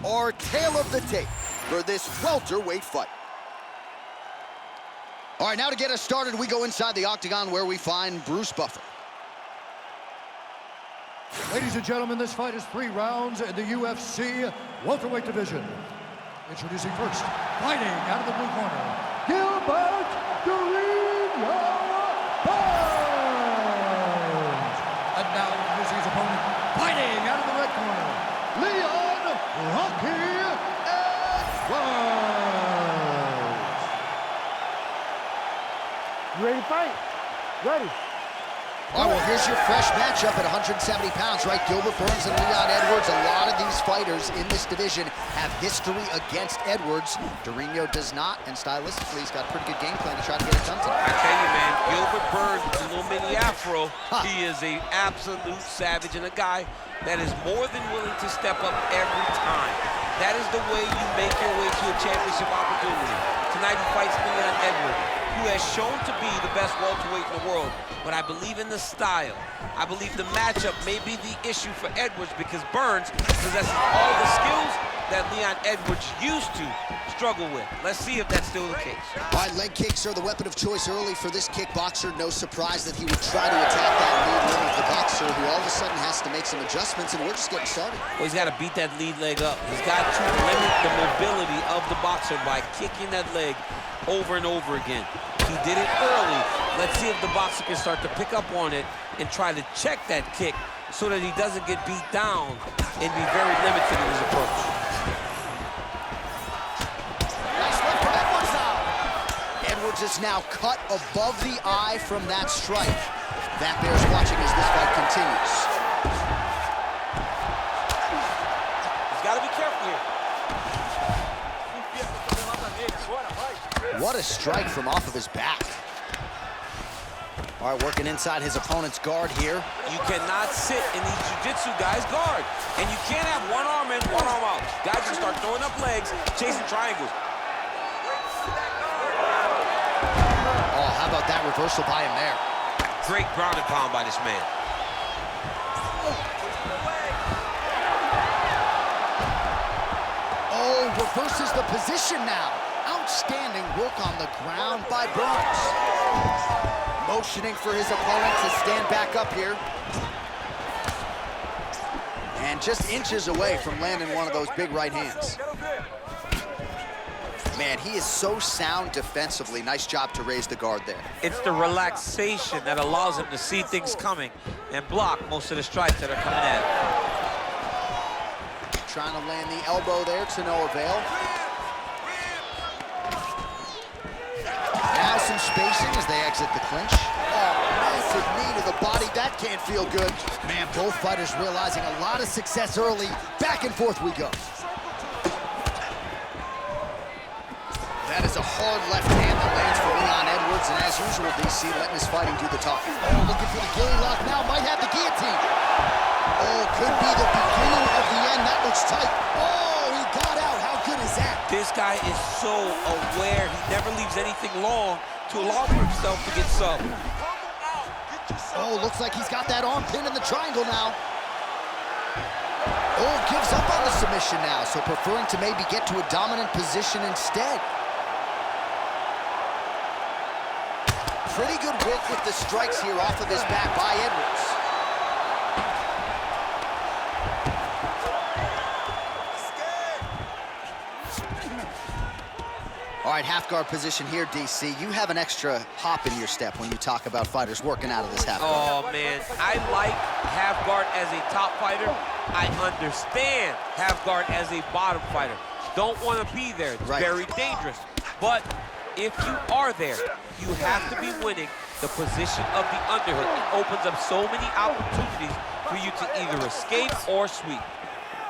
our tale of the tape for this welterweight fight. All right, now to get us started, we go inside the octagon where we find Bruce Buffer. Ladies and gentlemen, this fight is 3 rounds in the UFC welterweight division. Introducing first, fighting out of the blue corner, Gilbert Burns. And now introducing his opponent, fighting out of the red corner, Leon Rocky Edwards. You ready to fight? Ready. All right, well, here's your fresh matchup at 170 pounds, right? Gilbert Burns and Leon Edwards. A lot of these fighters in this division have history against Edwards. Durinho does not, and stylistically, he's got a pretty good game plan to try to get it done tonight. I tell you, man, Gilbert Burns with a little mini afro, he is an absolute savage and a guy that is more than willing to step up every time. That is the way you make your way to a championship opportunity. Tonight he fights Leon Edwards, who has shown to be the best welterweight in the world. But I believe in the style. I believe the matchup may be the issue for Edwards because Burns possesses all the skills that Leon Edwards used to struggle with. Let's see if that's still the case. All right, leg kicks are the weapon of choice early for this kickboxer. No surprise that he would try to attack that lead limb of the boxer, who all of a sudden has to make some adjustments, and we're just getting started. Well, he's got to beat that lead leg up. He's got to limit the mobility of the boxer by kicking that leg over and over again. He did it early. Let's see if the boxer can start to pick up on it and try to check that kick so that he doesn't get beat down and be very limited in his approach. Nice lift from Edwards now. Edwards is now cut above the eye from that strike. That bears watching as this fight continues. He's got to be careful here. What a strike from off of his back. All right, working inside his opponent's guard here. You cannot sit in these jiu-jitsu guys' guard. And you can't have one arm in, one arm out. Guys can start throwing up legs, chasing triangles. Oh, how about that reversal by him there? Great ground and pound by this man. Oh, reverses the position now. Outstanding work on the ground by Burns. Motioning for his opponent to stand back up here. And just inches away from landing one of those big right hands. Man, he is so sound defensively. Nice job to raise the guard there. It's the relaxation that allows him to see things coming and block most of the strikes that are coming at him. Trying to land the elbow there to no avail. Now some spacing as they exit the clinch. Oh, massive knee to the body. That can't feel good. Man, both fighters realizing a lot of success early. Back and forth we go. That is a hard left hand that lands for Leon Edwards. And as usual, DC letting his fighting do the talking. Oh, looking for the gilly lock now. Might have the guillotine. Oh, could be the beginning of the end. That looks tight. Oh, he got out. How good is that? This guy is so aware. He never leaves anything long to allow for himself to get subbed. Oh, looks like he's got that arm pin in the triangle now. Oh, gives up on the submission now, so preferring to maybe get to a dominant position instead. Pretty good work with the strikes here off of his back by Edwards. All right, half guard position here, DC. You have an extra hop in your step when you talk about fighters working out of this half guard. Oh, man, I like half guard as a top fighter. I understand half guard as a bottom fighter. Don't want to be there. It's very dangerous. But if you are there, you have to be winning the position of the underhook. It opens up so many opportunities for you to either escape or sweep.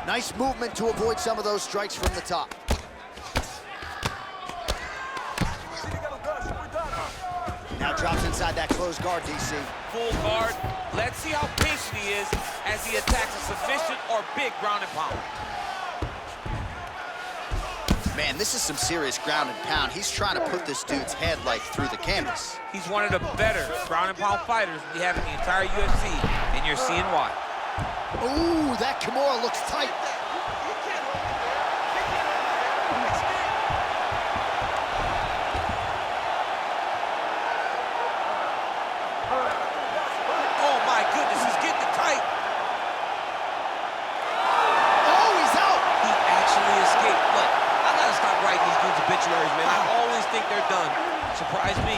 Nice movement to avoid some of those strikes from the top. Now drops inside that closed guard, DC. Full guard. Let's see how patient he is as he attacks a submission or big ground and pound. Man, this is some serious ground and pound. He's trying to put this dude's head like through the canvas. He's one of the better ground and pound fighters we have in the entire UFC, and you're seeing why. Ooh, that Kimura looks tight. surprise me.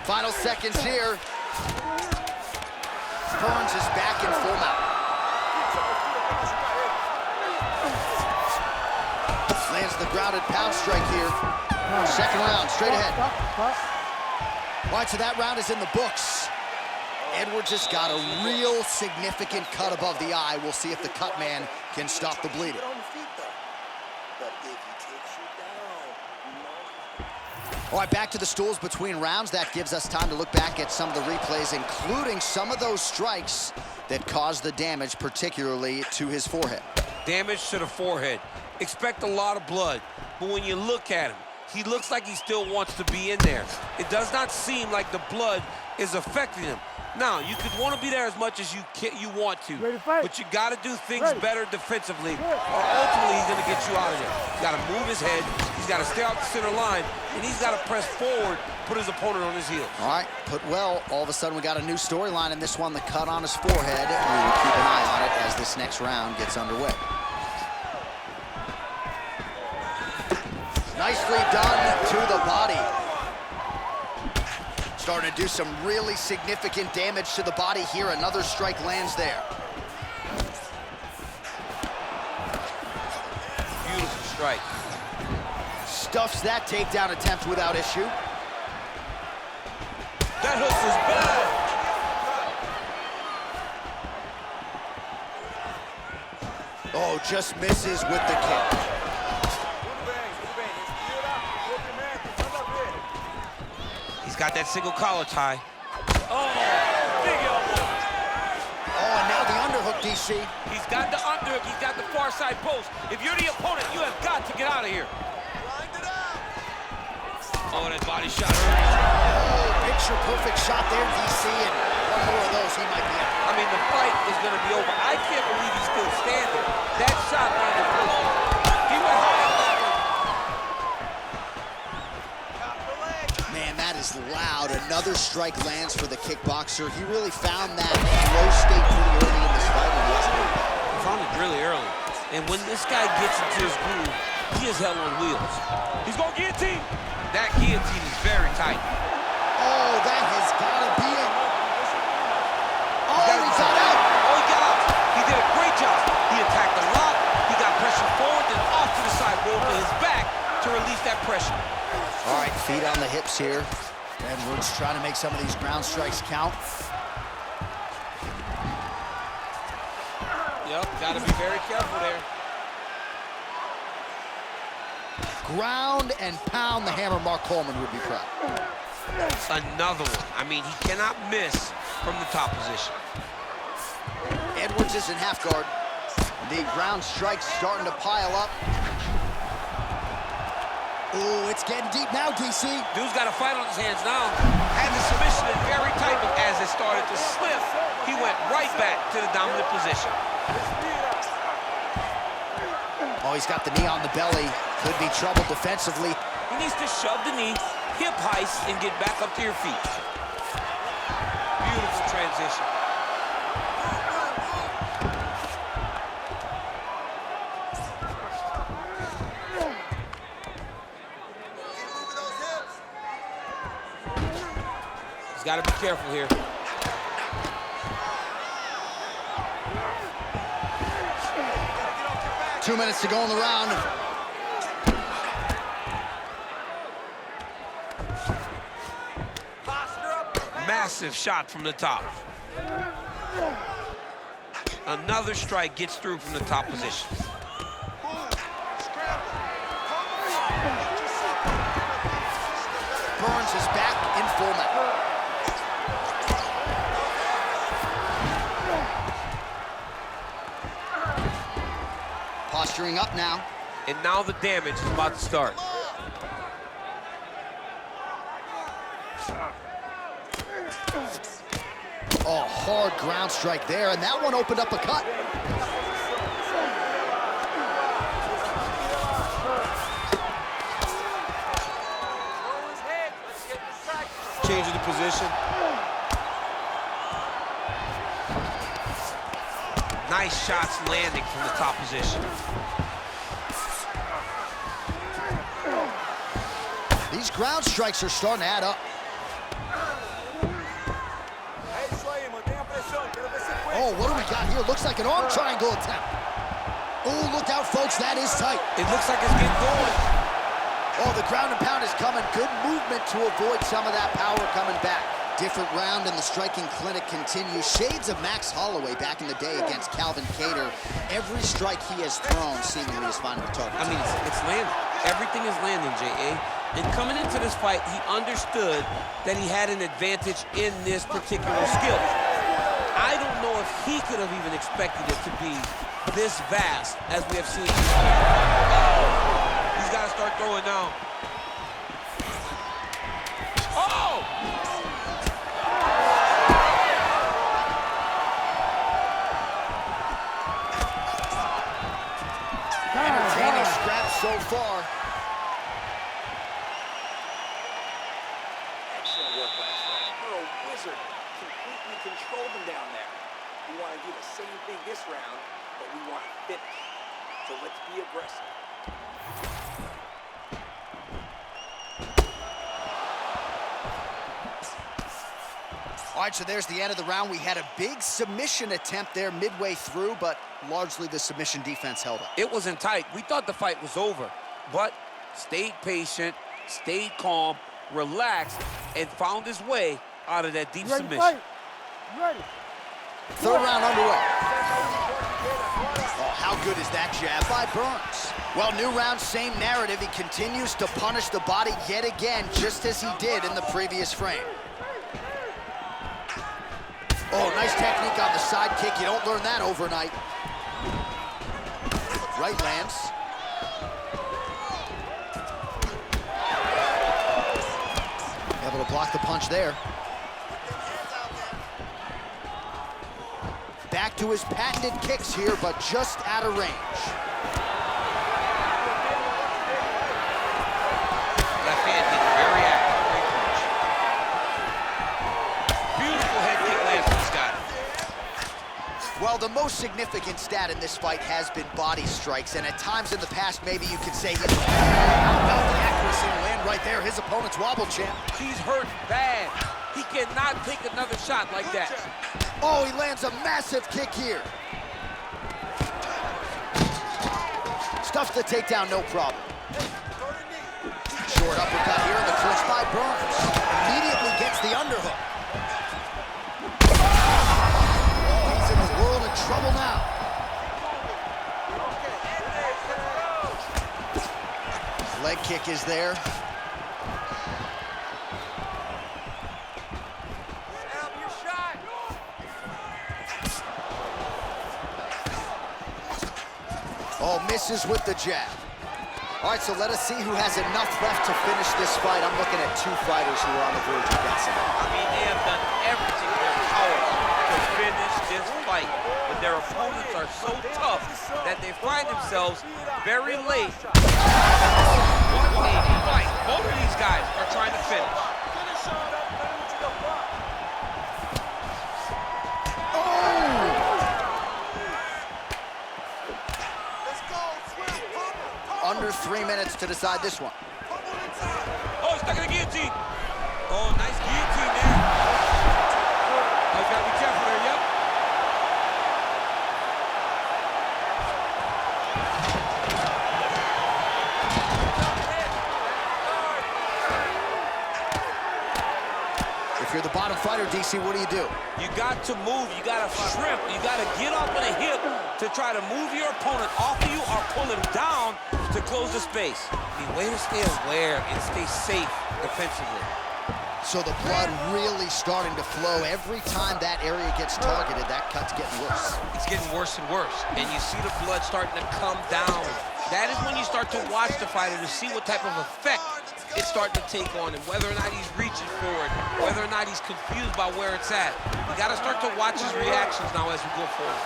Final seconds here. Burns is back in full mount. Lands the grounded pound strike here. Second round, straight ahead. All right, so that round is in the books. Edwards has got a real significant cut above the eye. We'll see if the cut man can stop the bleeding. All right, back to the stools between rounds. That gives us time to look back at some of the replays, including some of those strikes that caused the damage, particularly to his forehead. Damage to the forehead. Expect a lot of blood, but when you look at him, he looks like he still wants to be in there. It does not seem like the blood is affecting him. Now, you could want to be there as much as you want to, but you got to do things better defensively, or ultimately he's going to get you out of there. He's got to move his head, he's got to stay out the center line, and he's got to press forward, put his opponent on his heels. All right, put well. All of a sudden, we got a new storyline in this one, the cut on his forehead. We will keep an eye on it as this next round gets underway. Nicely done to the body. Starting to do some really significant damage to the body here. Another strike lands there. Beautiful strike. Stuffs that takedown attempt without issue. That hook was bad. Oh, just misses with the kick. He's got that single collar tie. Oh, big elbow. Oh, and now the underhook, DC. He's got the underhook, he's got the far side post. If you're the opponent, you have got to get out of here. Oh, that body shot. Oh, picture perfect shot there, DC, and one more of those, he might be out. I mean, the fight is going to be over. I can't believe he's still standing. That shot landed perfect. He went high on that one. Man, that is loud. Another strike lands for the kickboxer. He really found that low state pretty early in this fight. He found it really early. And when this guy gets into his groove, he is hell on wheels. He's going to guillotine. That guillotine is very tight. Oh, that has got to be it. Oh, he got out. Oh, he got out. He did a great job. He attacked a lot. He got pressure forward, then off to the side, rolled to his back to release that pressure. All right, feet on the hips here. Edwards trying to make some of these ground strikes count. Yep, got to be very careful there. Ground and pound the hammer. Mark Coleman would be proud. Another one. I mean, he cannot miss from the top position. Edwards is in half guard. The ground strikes starting to pile up. Oh, it's getting deep now, DC. Dude's got a fight on his hands now. Had the submission in very tight, but as it started to slip, he went right back to the dominant position. Oh, he's got the knee on the belly. Could be trouble defensively. He needs to shove the knee, hip heist, and get back up to your feet. Beautiful transition. He's got to be careful here. Two minutes to go in the round. Massive shot from the top. Another strike gets through from the top position. Burns is back in full mount. Posturing up now. And now the damage is about to start. Oh, hard ground strike there, and that one opened up a cut. Changing the position. Nice shots landing from the top position. These ground strikes are starting to add up. Oh, what do we got here? Looks like an arm triangle attempt. Oh, look out, folks. That is tight. It looks like it's getting going. Oh, the ground and pound is coming. Good movement to avoid some of that power coming back. Different round and the striking clinic continues. Shades of Max Holloway back in the day against Calvin Kattar. Every strike he has thrown seemingly is finding the target. I mean, it's landing. Everything is landing, J.A. And coming into this fight, he understood that he had an advantage in this particular skill. I don't know if he could have even expected it to be this vast as we have seen. He's got to start throwing now. Oh! Entertaining scrap so far. Excellent work last round. You're a wizard. Completely control them down there. We want to do the same thing this round, but we want to finish. So let's be aggressive. All right, so there's the end of the round. We had a big submission attempt there midway through, but largely the submission defense held up. It wasn't tight. We thought the fight was over, but stayed patient, stayed calm, relaxed, and found his way out of that deep submission. Fight. Ready. Third round underway. Oh, how good is that jab by Burns? Well, new round, same narrative. He continues to punish the body yet again, just as he did in the previous frame. Oh, nice technique on the side kick. You don't learn that overnight. Right lands. Able to block the punch there. Back to his patented kicks here, but just out of range. Left hand hit very active, great punch. Beautiful head kick lands from Scott. Well, the most significant stat in this fight has been body strikes, and at times in the past, maybe you could say he's about the accuracy to land right there. His opponent's wobble champ. He's hurt bad. He cannot take another shot like that. Oh, he lands a massive kick here. Stuffs the takedown, no problem. Short uppercut here in the clinch by Burns. Immediately gets the underhook. He's in a world of trouble now. Leg kick is there. Oh, misses with the jab. All right, so let us see who has enough left to finish this fight. I'm looking at two fighters who are on the verge of guessing. I mean, they have done everything in their power to finish this fight, but their opponents are so tough that they find themselves very late. 180 fight. Both of these guys are trying to finish. Under 3 minutes to decide this one. Oh, stuck in the guillotine. Oh, nice guillotine there. Oh, you gotta be careful there, yep. If you're the bottom fighter, DC, what do? You got to move, you got to shrimp, you got to get up on a hip to try to move your opponent off of you or pull him down to close the space. The way to stay aware and stay safe defensively. So the blood really starting to flow. Every time that area gets targeted, that cut's getting worse. It's getting worse and worse, and you see the blood starting to come down. That is when you start to watch the fighter to see what type of effect it's starting to take on him, whether or not he's reaching forward, whether or not he's confused by where it's at. You got to start to watch his reactions now as we go forward.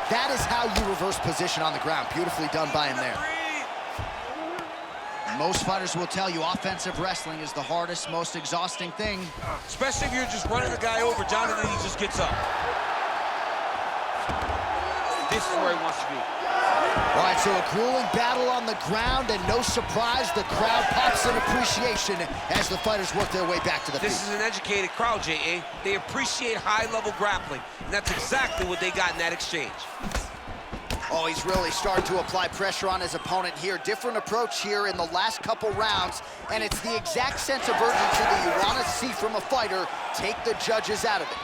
That is how you reverse position on the ground. Beautifully done by him there. Most fighters will tell you offensive wrestling is the hardest, most exhausting thing. Especially if you're just running the guy over, Jonathan, he just gets up. This is where he wants to be. All right, so a grueling battle on the ground, and no surprise, the crowd pops in appreciation as the fighters work their way back to the feet. This is an educated crowd, J.A. They appreciate high-level grappling, and that's exactly what they got in that exchange. Oh, he's really starting to apply pressure on his opponent here. Different approach here in the last couple rounds, and it's the exact sense of urgency that you want to see from a fighter. Take the judges out of it.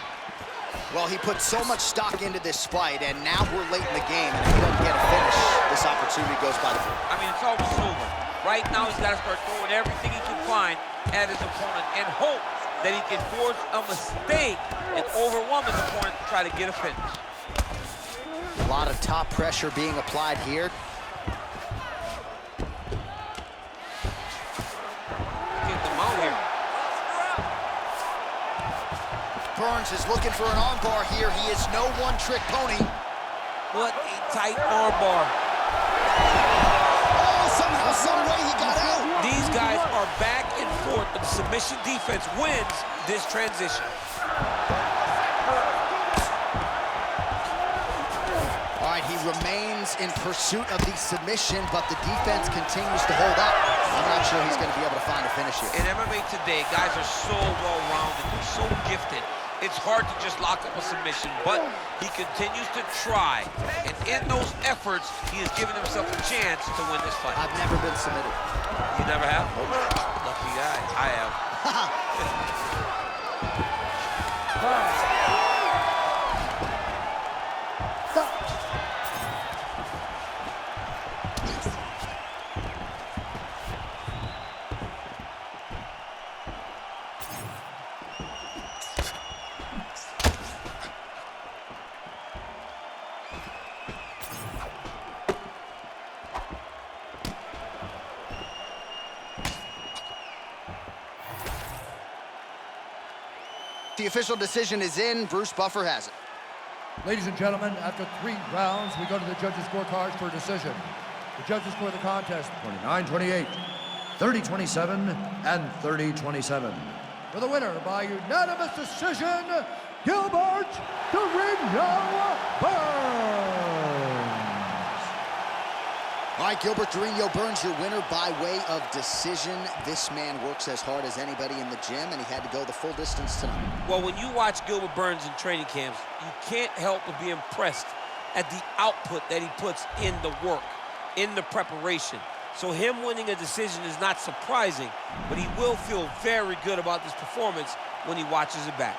Well, he put so much stock into this fight, and now we're late in the game, and if he doesn't get a finish, this opportunity goes by the board. I mean, it's almost over. Right now, he's got to start throwing everything he can find at his opponent and hope that he can force a mistake and overwhelm his opponent to try to get a finish. A lot of top pressure being applied here. Get them out here. Burns is looking for an armbar here. He is no one-trick pony. What a tight armbar. Oh, somehow, some way he got out. These guys are back and forth, but the submission defense wins this transition. All right, he remains in pursuit of the submission, but the defense continues to hold up. I'm not sure he's going to be able to find a finish here. In MMA today, guys are so well-rounded, they're so gifted. It's hard to just lock up a submission, but he continues to try. And in those efforts, he has given himself a chance to win this fight. I've never been submitted. You never have? Lucky guy. I have. The official decision is in. Bruce Buffer has it. Ladies and gentlemen, after 3 rounds, we go to the judges' scorecards for a decision. The judges score the contest 29-28, 30-27, and 30-27. For the winner by unanimous decision, Gilbert Burns. All right, Gilbert Burns, your winner by way of decision. This man works as hard as anybody in the gym, and he had to go the full distance tonight. Well, when you watch Gilbert Burns in training camps, you can't help but be impressed at the output that he puts in the work, in the preparation. So him winning a decision is not surprising, but he will feel very good about this performance when he watches it back.